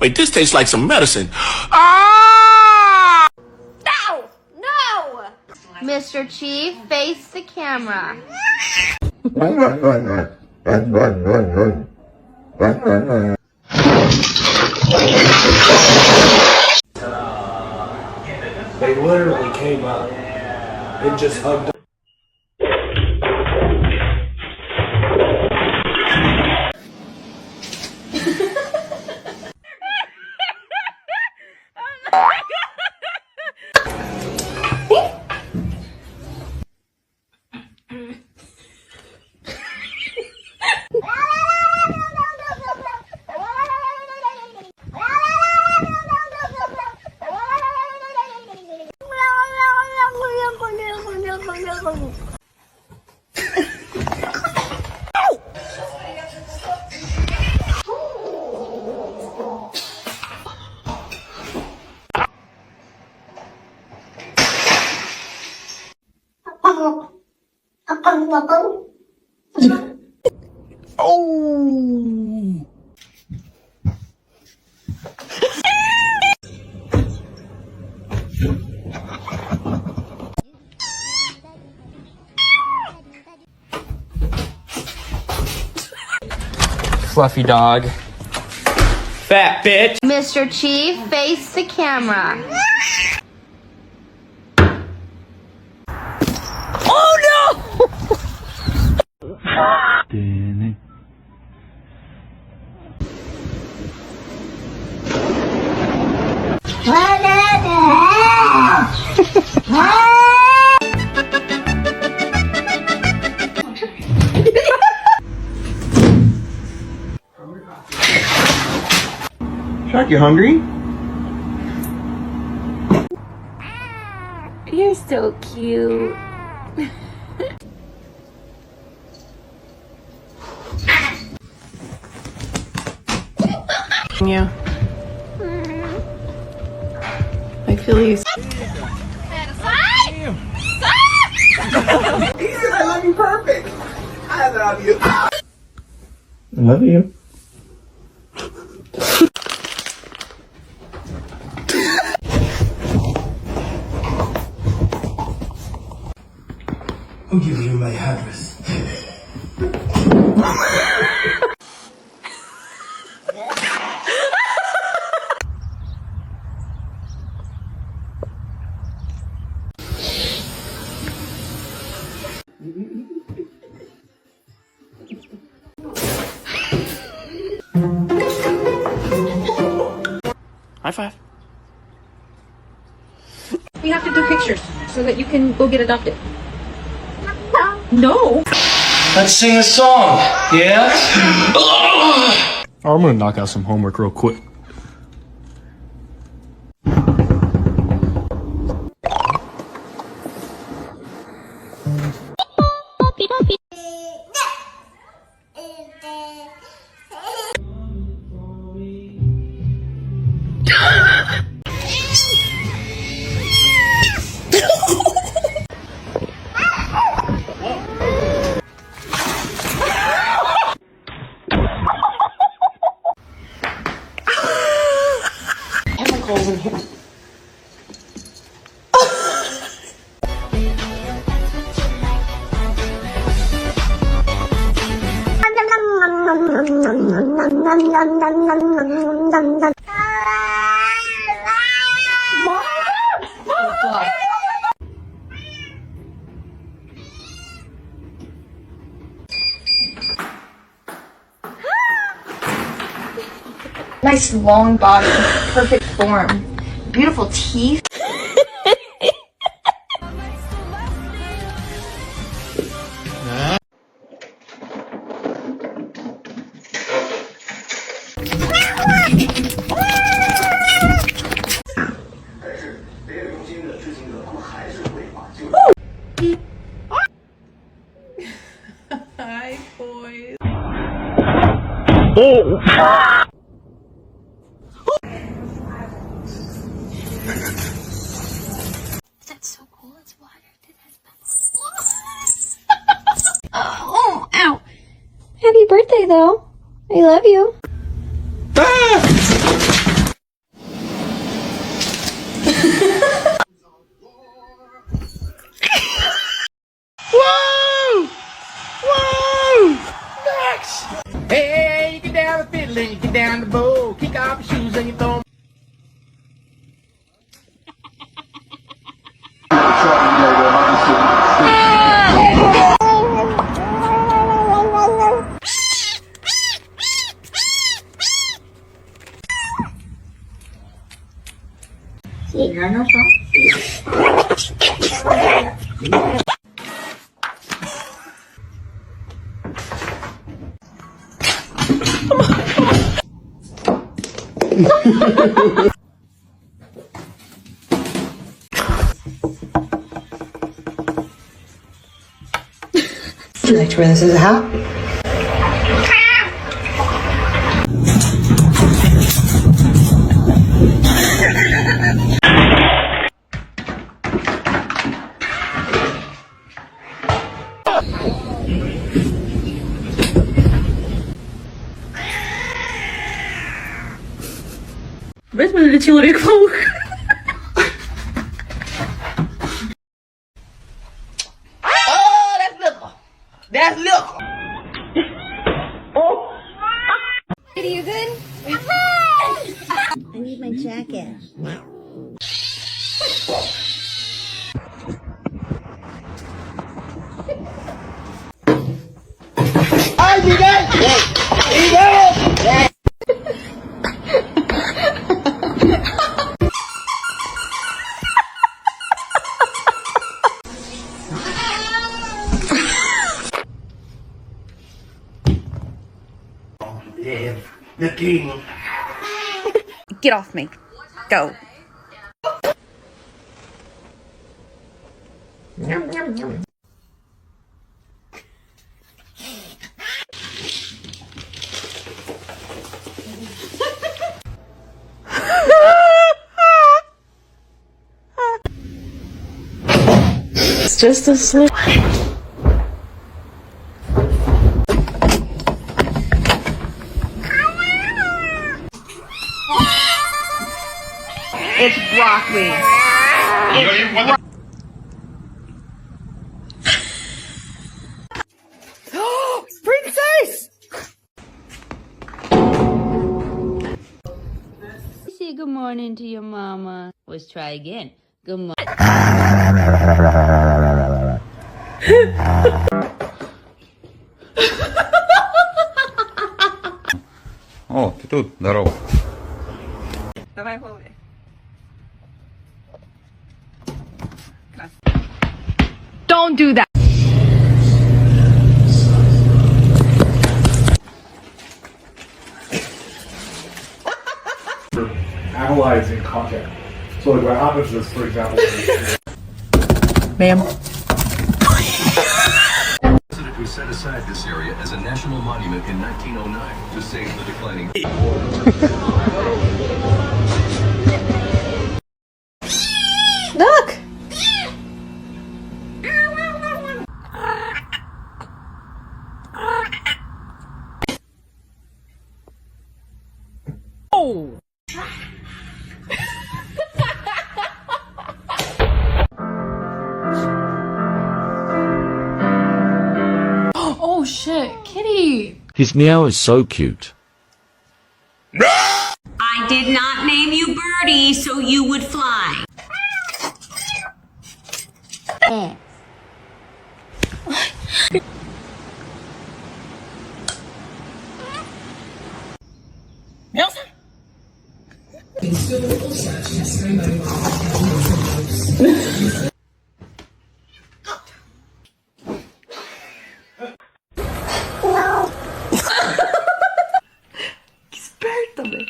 Wait, this tastes like some medicine. Ah! No! No! Mr. Chief, face the camera. They literally came up and just hugged. Oh! Fluffy dog. Fat bitch. Mr. Chief, face the camera. Oh no! Shark, you hungry? You're so cute. Yeah. I feel you. I love you perfect. I love you. I love you. I'll give you my address. High five. We have to do pictures so that you can go get adopted. No. Let's sing a song, yeah? I'm gonna knock out some homework real quick. Chemicals in here. Nice long body, perfect form, beautiful teeth. Hi, boys. Oh! That's so cool. It's water. Oh, ow. Happy birthday, though. I love you. Ah! Whoa! Whoa! Max! Hey, you get down the fiddle and you get down the bow. Kick off your shoes and you throw 'em. Would you like to wear this as a hat? Ves me de человек паук. Oh, that's liquor. That's liquor. Are you good? I need my jacket. Ay, Miguel! Miguel! Yeah, the king. Get off me. Go. It's just a slip. It's broccoli. Princess! Say good morning to your mama. Let's try again. Good morning. О, ты тут, здорово. Давай голову. Don't do that. Analyzing content. So like what happens is, for example, Ma'am. We set aside this area as a national monument in 1909 to save the declining. Look. Oh. Oh shit, kitty! His meow is so cute. I did not name you Birdie so you would fly. Espértame.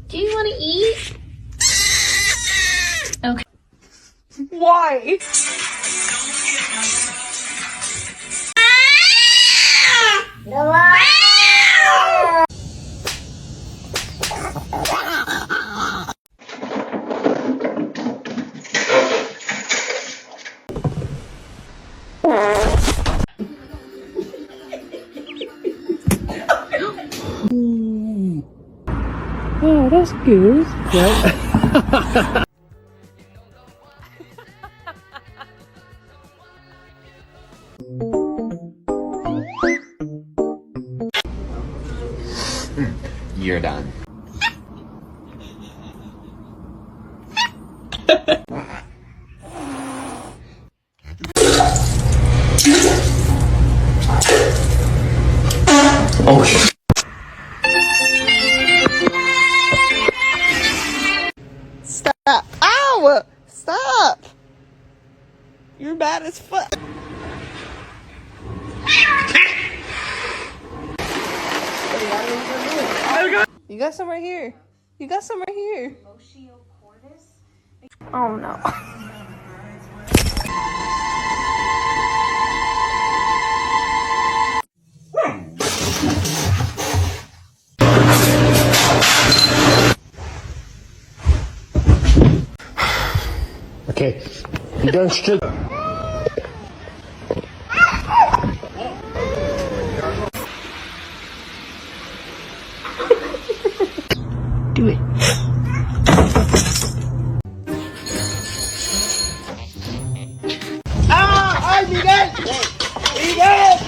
Do you want to eat? Okay. Why? excuse. Right? You're done. Oh shit. Stop. Ow! Stop! You're bad as fuck. You got some right here. You got some right here. Oh no. Okay. You done stood. Do it. Ah! I need it! Need it!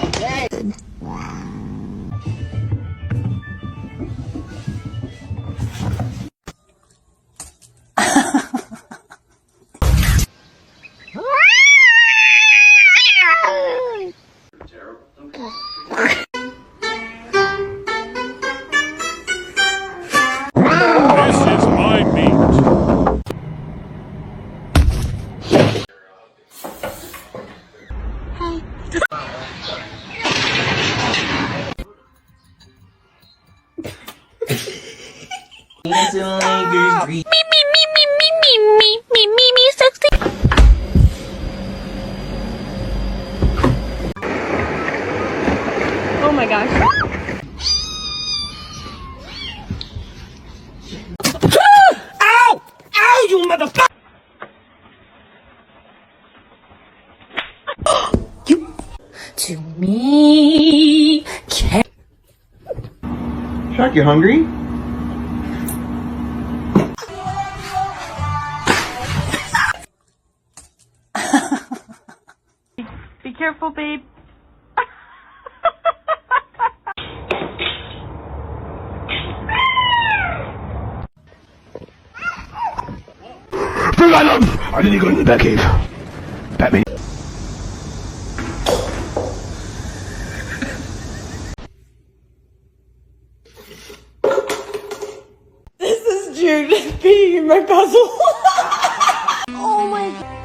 This is my meat. Oh my gosh. Ow! Ow, you motherfucker! You to me. Shark, you hungry? Be careful, babe. I didn't go in the back cave. Batman. This is Jude peeing in my puzzle. Oh my god.